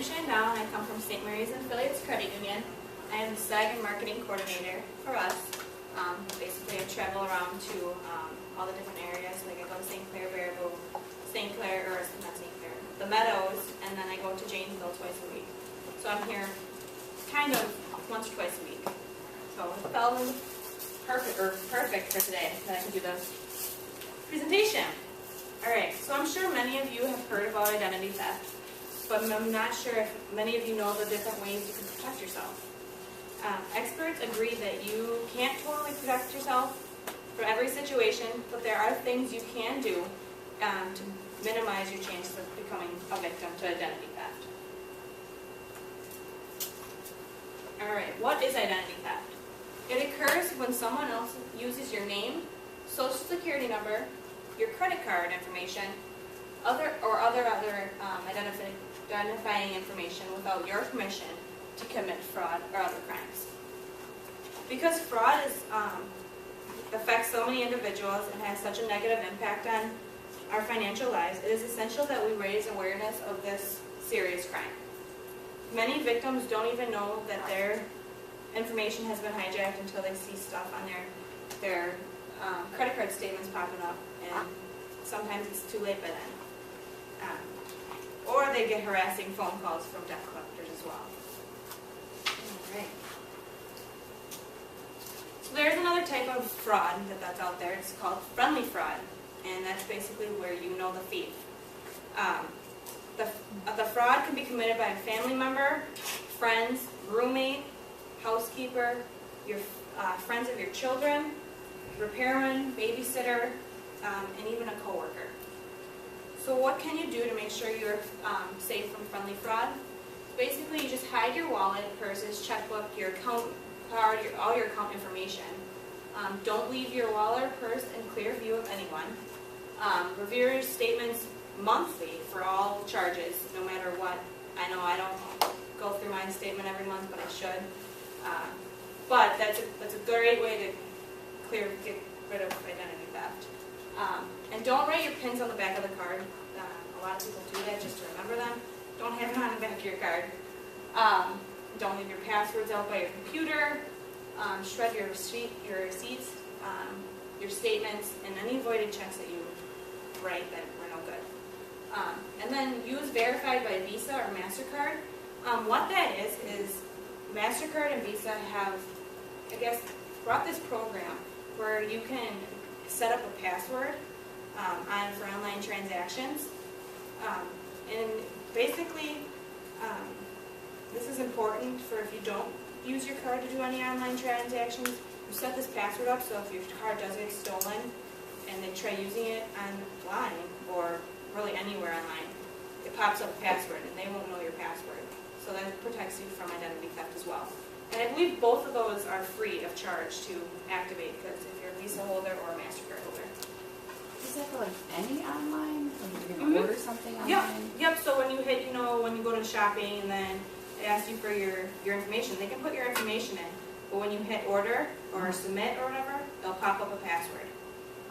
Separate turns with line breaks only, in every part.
am Shandon. I come from St. Mary's Affiliates Credit Union. I am the SEG and marketing coordinator for us. Basically, I travel around to all the different areas. Like I go to St. Clair, Baraboo, St. Clair, or not St. Clair, the Meadows, and then I go to Janesville twice a week. So I'm here kind of once or twice a week. So it felt perfect for today that I could do the presentation. All right, so I'm sure many of you have heard about identity theft, but I'm not sure if many of you know the different ways you can protect yourself. Experts agree that you can't totally protect yourself from every situation, but there are things you can do to minimize your chances of becoming a victim to identity theft. All right, what is identity theft? It occurs when someone else uses your name, social security number, your credit card information, other identifying information without your permission to commit fraud or other crimes. Because fraud affects so many individuals and has such a negative impact on our financial lives, it is essential that we raise awareness of this serious crime. Many victims don't even know that their information has been hijacked until they see stuff on their credit card statements popping up, and sometimes it's too late by then. Or they get harassing phone calls from debt collectors as well. All right. So there's another type of fraud that's out there. It's called friendly fraud, and that's basically where you know the thief. The fraud can be committed by a family member, friends, roommate, housekeeper, your friends of your children, repairman, babysitter, and even a coworker. So what can you do to make sure you're safe from friendly fraud? Basically, you just hide your wallet, purses, checkbook, your account card, all your account information. Don't leave your wallet or purse in clear view of anyone. Review your statements monthly for all charges, no matter what. I know I don't go through my statement every month, but I should. But that's a great way to get rid of identity theft. And don't write your PINs on the back of the card. A lot of people do that just to remember them. Don't have them on the back of your card. Don't leave your passwords out by your computer. Shred your receipts, your statements, and any voided checks that you write that were no good. And then use verified by Visa or MasterCard. What that is MasterCard and Visa have, I guess, brought this program where you can set up a password for online transactions. And basically, this is important for if you don't use your card to do any online transactions. You set this password up so if your card does get stolen and they try using it online or really anywhere online, it pops up a password and they won't know your password. So that protects you from identity theft as well. And I believe both of those are free of charge to activate, because if you're a Visa holder or a MasterCard holder.
Is that for like any online? Like you can order something online?
Yep. So when you hit, when you go to shopping and then it asks you for your information, they can put your information in. But when you hit order or submit or whatever, they'll pop up a password.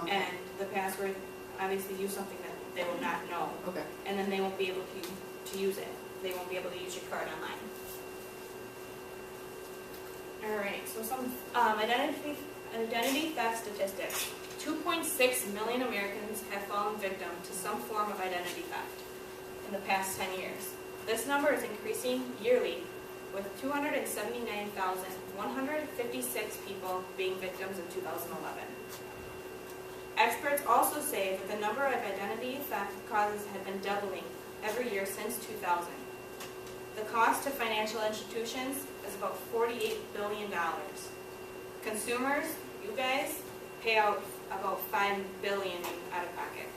Okay. And the password obviously use something that they will not know.
Okay.
And then they won't be able to use it. They won't be able to use your card online. Alright, so some identity theft statistics. 2.6 million Americans have fallen victim to some form of identity theft in the past 10 years. This number is increasing yearly, with 279,156 people being victims in 2011. Experts also say that the number of identity theft causes have been doubling every year since 2000. The cost to financial institutions is about $48 billion. Consumers, you guys, pay out about $5 billion out of pocket.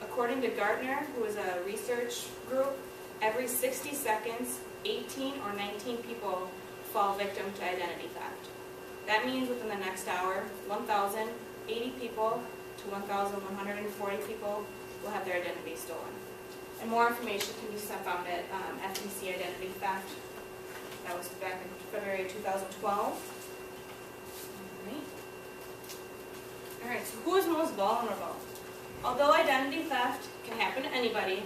According to Gartner, who is a research group, every 60 seconds, 18 or 19 people fall victim to identity theft. That means within the next hour, 1,080 people to 1,140 people will have their identity stolen. And more information can be found at FTC Identity Theft. That was back in February 2012. All right, so who is most vulnerable? Although identity theft can happen to anybody,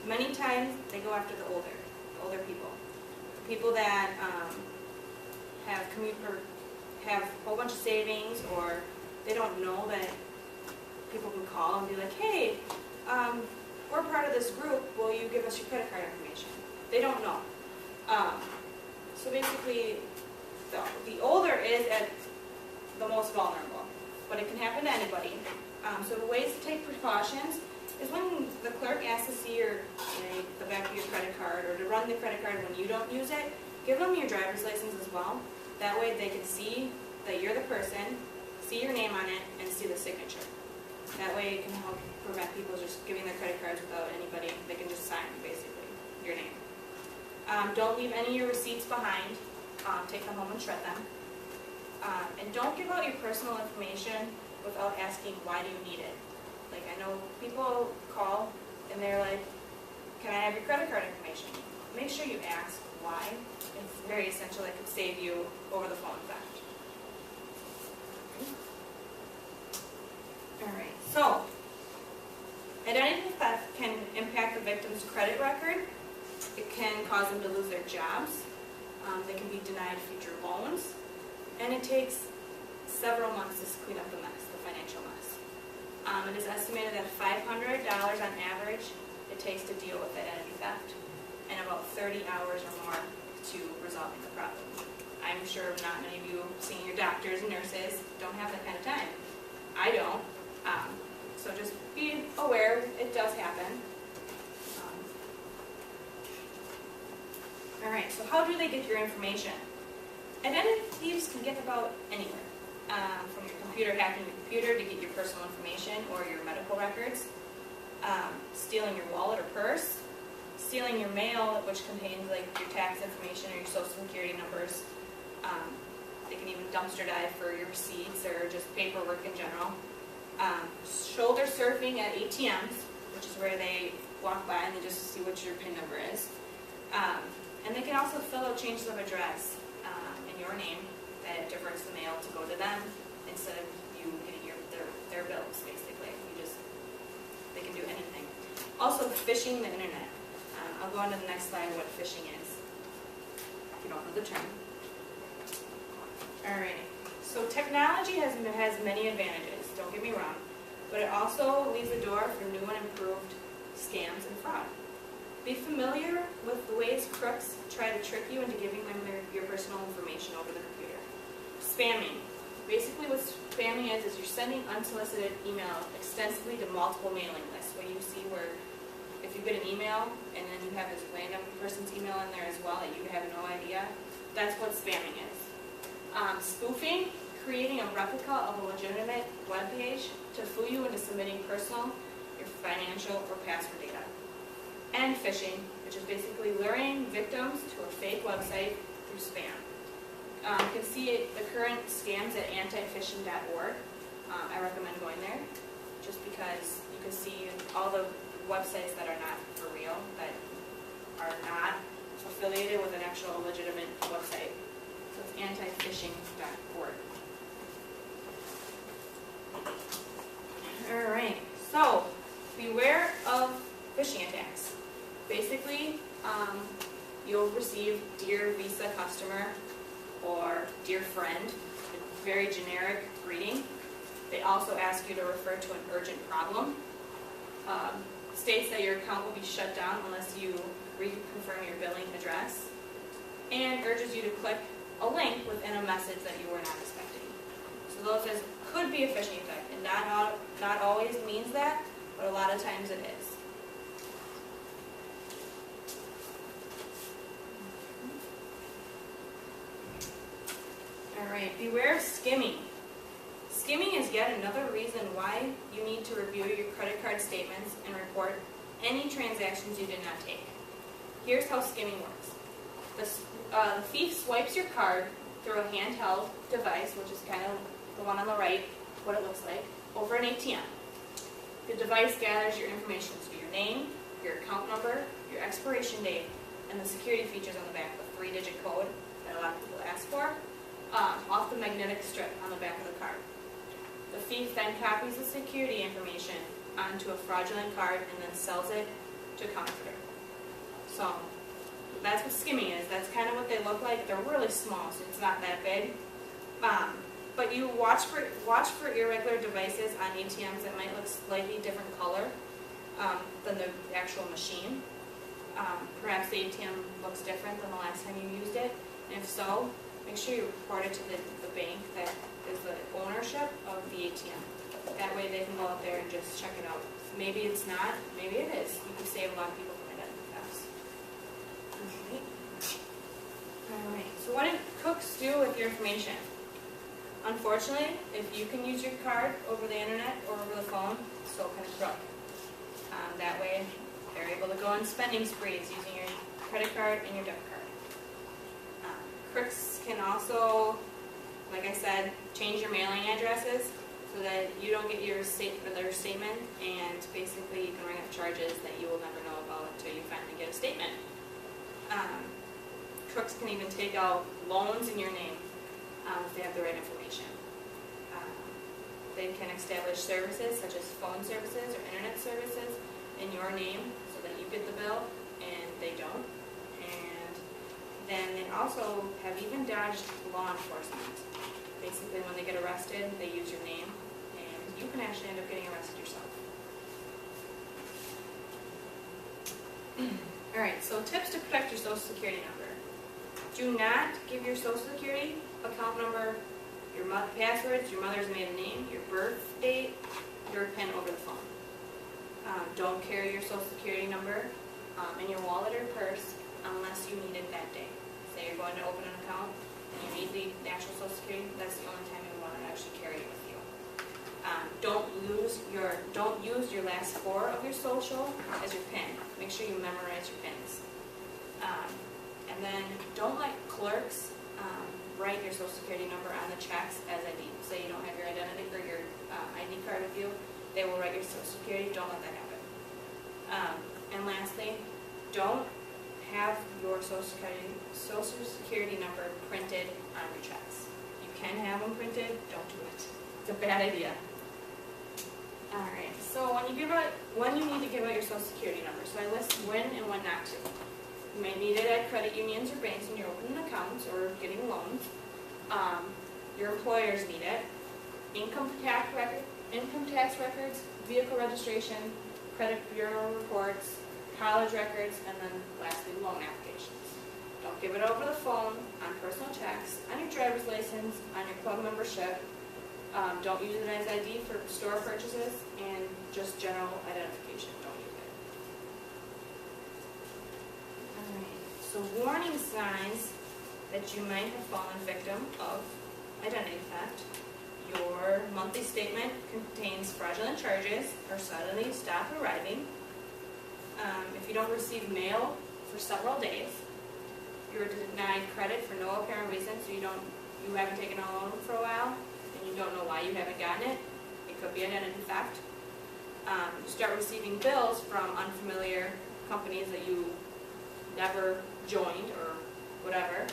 Many times they go after the older people. People that have have a whole bunch of savings, or they don't know that people can call and be like, hey, we're part of this group, will you give us your credit card information? They don't know. So basically, the older is at the most vulnerable, but it can happen to anybody. So the ways to take precautions is when the clerk asks to see the back of your credit card, or to run the credit card when you don't use it, give them your driver's license as well. That way they can see that you're the person, see your name on it, and see the signature. That way it can help prevent people just giving their credit cards without anybody. They can just sign, basically, your name. Don't leave any of your receipts behind. Take them home and shred them. And don't give out your personal information without asking, why do you need it? Like, I know people call and they're like, can I have your credit card information? Make sure you ask why. It's very essential. It could save you over the phone theft. All right, so identity theft can impact the victim's credit record. It can cause them to lose their jobs. They can be denied future loans. And it takes several months to clean up the mess, the financial mess. It is estimated that $500 on average it takes to deal with identity theft, and about 30 hours or more to resolving the problem. I'm sure not many of you, senior doctors and nurses, don't have that kind of time. I don't. So just be aware, it does happen. All right, so how do they get your information? Identity thieves can get about anywhere. From your computer, hacking your computer to get your personal information or your medical records, stealing your wallet or purse, stealing your mail, which contains like your tax information or your social security numbers. They can even dumpster dive for your receipts or just paperwork in general. Shoulder surfing at ATMs, which is where they walk by and they just see what your PIN number is. And they can also fill out changes of address in your name that diverts the mail to go to them instead of you getting their bills, basically. They can do anything. Also, phishing the internet. I'll go on to the next slide what phishing is, if you don't know the term. Alright, so technology has many advantages, don't get me wrong, but it also leaves the door for new and improved scams and fraud. Be familiar with the ways crooks try to trick you into giving them your personal information over the computer. Spamming. Basically what spamming is you're sending unsolicited email extensively to multiple mailing lists. What you see where if you get an email and then you have this random person's email in there as well that you have no idea, that's what spamming is. Spoofing, creating a replica of a legitimate web page to fool you into submitting personal, your financial, or password data. And phishing, which is basically luring victims to a fake website through spam. You can see the current scams at antiphishing.org. I recommend going there just because you can see all the websites that are not for real, that are not affiliated with an actual legitimate website. So it's antiphishing.org. Alright, so beware of phishing attacks. Basically, you'll receive Dear Visa Customer or Dear Friend, a very generic greeting. They also ask you to refer to an urgent problem. States that your account will be shut down unless you reconfirm your billing address, and urges you to click a link within a message that you were not expecting. So those could be a phishing attack, and not always means that, but a lot of times it is. Alright, beware of skimming. Skimming is yet another reason why you need to review your credit card statements and report any transactions you did not take. Here's how skimming works. The thief swipes your card through a handheld device, which is kind of the one on the right, what it looks like, over an ATM. The device gathers your information, so your name, your account number, your expiration date, and the security features on the back, the 3-digit code that a lot of people ask for, off the magnetic strip on the back of the card. The thief then copies the security information onto a fraudulent card and then sells it to a counterfeiter. kind of what they look like. They're really small, so it's not that big. But you watch for irregular devices on ATMs that might look slightly different color than the actual machine. Perhaps the ATM looks different than the last time you used it. And if so, make sure you report it to the bank that is the ownership of the ATM. That way they can go out there and just check it out. Maybe it's not, maybe it is. You can save a lot of people from identity thefts. Alright, so what do cooks do with your information? Unfortunately, if you can use your card over the internet or over the phone, so can a crook. That way, they're able to go on spending sprees using your credit card and your debit card. Crooks can also, like I said, change your mailing addresses so that you don't get their statement, and basically you can ring up charges that you will never know about until you finally get a statement. Crooks can even take out loans in your name if they have the right information. They can establish services such as phone services or internet services in your name so that you get the bill and they don't. And then they also have even dodged law enforcement. Basically, when they get arrested, they use your name, and you can actually end up getting arrested yourself. Alright, so tips to protect your Social Security number. Do not give your Social Security account number, your passwords, your mother's maiden name, your birth date, your PIN over the phone. Don't carry your Social Security number in your wallet or purse unless you need it that day. Say you're going to open an account and you need the actual Social Security, that's the only time you want to actually carry it with you. Don't use your last 4 of your social as your PIN. Make sure you memorize your PINs. And then don't let clerks write your Social Security number on the checks as ID. Say you don't have your identity or your ID card with you, they will write your Social Security. Don't let that happen. And lastly, don't have your Social Security number printed on your checks. You can have them printed, don't do it. It's a bad idea. Alright, so when you need to give out your Social Security number, so I list when and when not to. You may need it at credit unions or banks when you're opening accounts or getting loans. Your employers need it. Income tax records, vehicle registration, credit bureau reports, college records, and then lastly, loan applications. Don't give it over the phone, on personal checks, on your driver's license, on your club membership. Don't use it as ID for store purchases, and just general identification. Don't use it. Alright, so warning signs that you might have fallen victim of identity theft. Your monthly statement contains fraudulent charges or suddenly stop arriving. If you don't receive mail for several days, you're denied credit for no apparent reason, so you haven't taken a loan for a while, and you don't know why you haven't gotten it. It could be identity theft. You start receiving bills from unfamiliar companies that you never joined or whatever.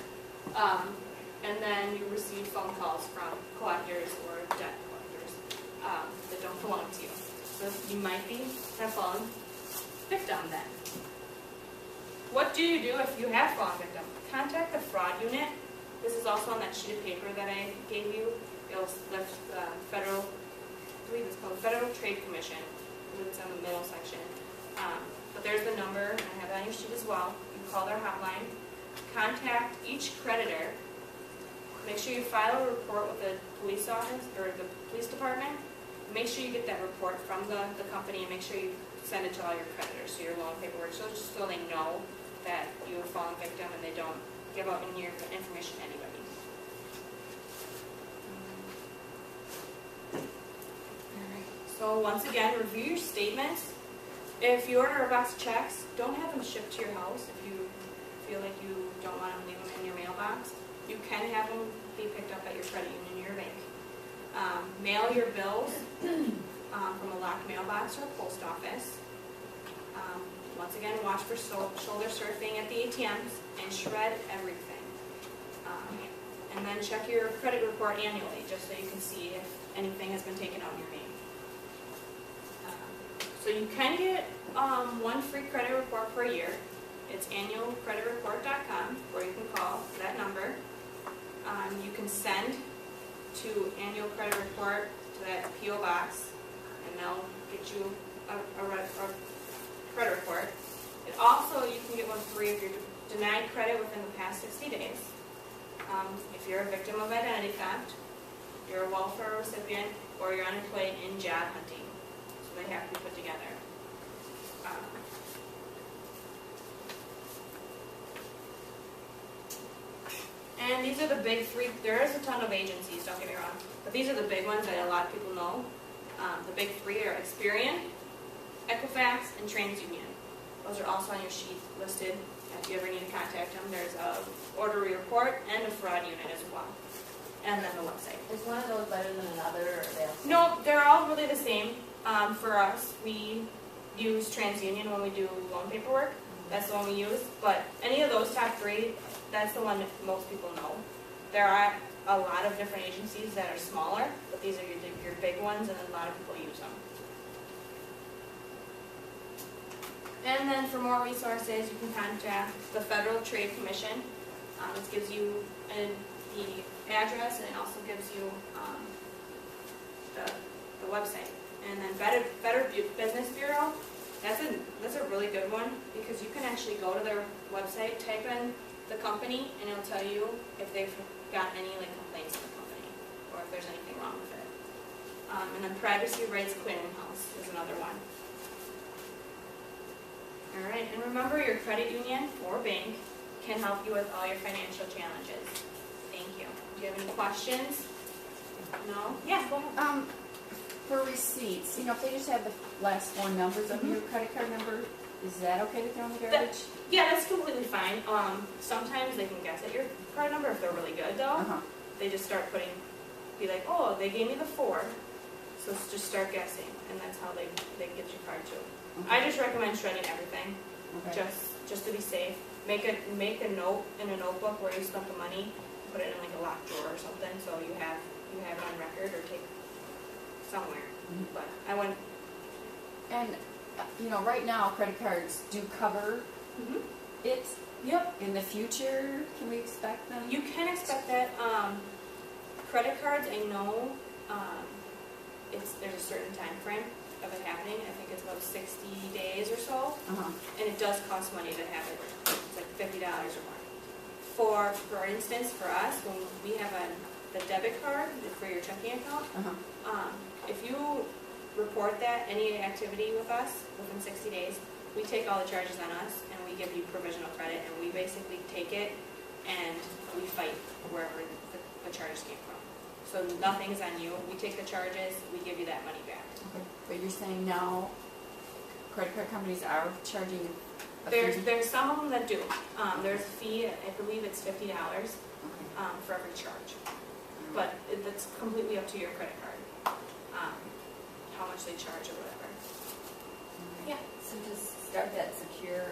And then you receive phone calls from collectors or debt collectors that don't belong to you. So you might have fallen victim then. What do you do if you have fallen victim? Contact the fraud unit. This is also on that sheet of paper that I gave you. It'll lift federal, I believe it's called Federal Trade Commission. It's on the middle section. But there's the number, and I have it on your sheet as well. You call their hotline. Contact each creditor. Make sure you file a report with the police office or the police department. Make sure you get that report from the company, and make sure you send it to all your creditors, so your loan paperwork, just so they know that you have fallen victim and they don't give out any of your information to anybody. Alright, so once again, review your statements. If you order a box of checks, don't have them shipped to your house if you feel like you don't want to leave them in your mailbox. You can have them be picked up at your credit union or your bank. Mail your bills from a locked mailbox or a post office. Once again, watch for shoulder surfing at the ATMs and shred everything. And then check your credit report annually just so you can see if anything has been taken out in your name. So you can get one free credit report per year. It's annualcreditreport.com, or you can call that number. You can send to Annual Credit Report to that PO box, and they'll get you a credit report. And also, you can get one free if you're denied credit within the past 60 days. If you're a victim of identity theft, you're a welfare recipient, or you're unemployed in job hunting. So they have to be put together. And these are the big three. There is a ton of agencies, don't get me wrong, but these are the big ones that a lot of people know. The big three are Experian, Equifax, and TransUnion. Those are also on your sheet listed. If you ever need to contact them, there's a order report and a fraud unit as well. And then the website.
Is one of those better than another, or are they all the same?
No, they're all really the same. For us, we use TransUnion when we do loan paperwork. That's the one we use. But any of those top three, that's the one that most people know. There are a lot of different agencies that are smaller, but these are your big ones, and a lot of people use them. And then for more resources, you can contact the Federal Trade Commission. This gives you the address, and it also gives you the website. And then Better Business Bureau, that's a really good one, because you can actually go to their website, type in the company, and it'll tell you if they've got any complaints in the company, or if there's anything wrong with it. And then Privacy Rights Clearinghouse is another one. All right, and remember, your credit union or bank can help you with all your financial challenges. Thank you. Do you have any questions? No? Yeah, go ahead.
For receipts, if they just have the last four numbers of your credit card number, is that okay to throw in the garbage?
Yeah, that's completely fine. Sometimes they can guess at your card number if they're really good, though. They just start be like, oh, they gave me the 4, so just start guessing, and that's how they get your card too. I just recommend shredding everything, just to be safe. Make a note in a notebook where you spent the money, put it in a locked drawer or something, so you have it on record or take somewhere. But I wouldn't.
And right now credit cards do cover it.
Yep.
In the future, can we expect them?
You can expect that. Credit cards, I know, there's a certain time frame of it happening. I think it's about 60 days or so, and it does cost money to have it. It's like $50 or more. For instance, for us, when we have the debit card for your checking account, if you report any activity with us within 60 days, we take all the charges on us, and we give you provisional credit, and we basically take it and we fight wherever the charges came from. So nothing's on you. We take the charges, we give you that money back.
Okay. But you're saying now credit card companies are charging a fee?
There's some of them that do. There's a fee, I believe it's $50 for every charge. But that's completely up to your credit card, how much they charge or whatever. Yeah.
So to start that secure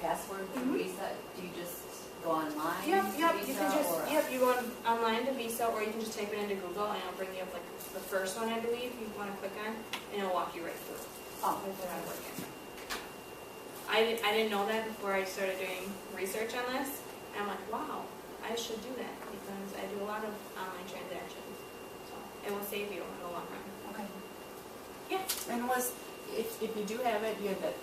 password for Visa, do you just go online to
Yep.
Visa,
You can just
or?
you go online to Visa, or you can just type it into Google, and it'll bring you up the first one, I believe you want to click on, and it'll walk you right through.
Oh,
Hopefully that'll work. I didn't know that before I started doing research on this, and I'm like, wow, I should do that, because I do a lot of online transactions, so it will save you in the long run.
Okay.
Yeah.
And if you do have it, you have that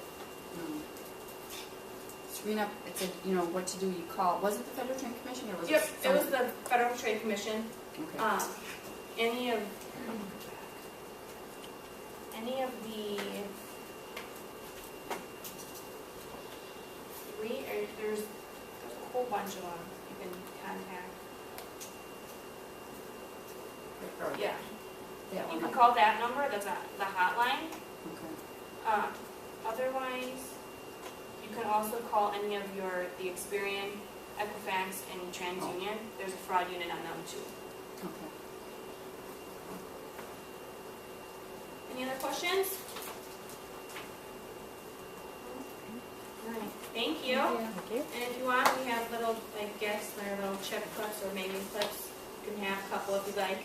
screen up. It said, what to do. You call. Was it the Federal Trade Commission, or was
Yep,
it?
it was the Federal Trade Commission.
Okay.
Any of the there's a whole bunch of them you can contact. Yeah.
That
You
one.
can call that number, that's the hotline.
Okay.
Otherwise, you can also call any of the Experian, Equifax, and TransUnion. There's a fraud unit on them too.
Okay.
Any other questions? All right, thank you.
Thank you.
And if you want, we have little gifts, or little chip clips or maybe clips. You can have a couple if you like.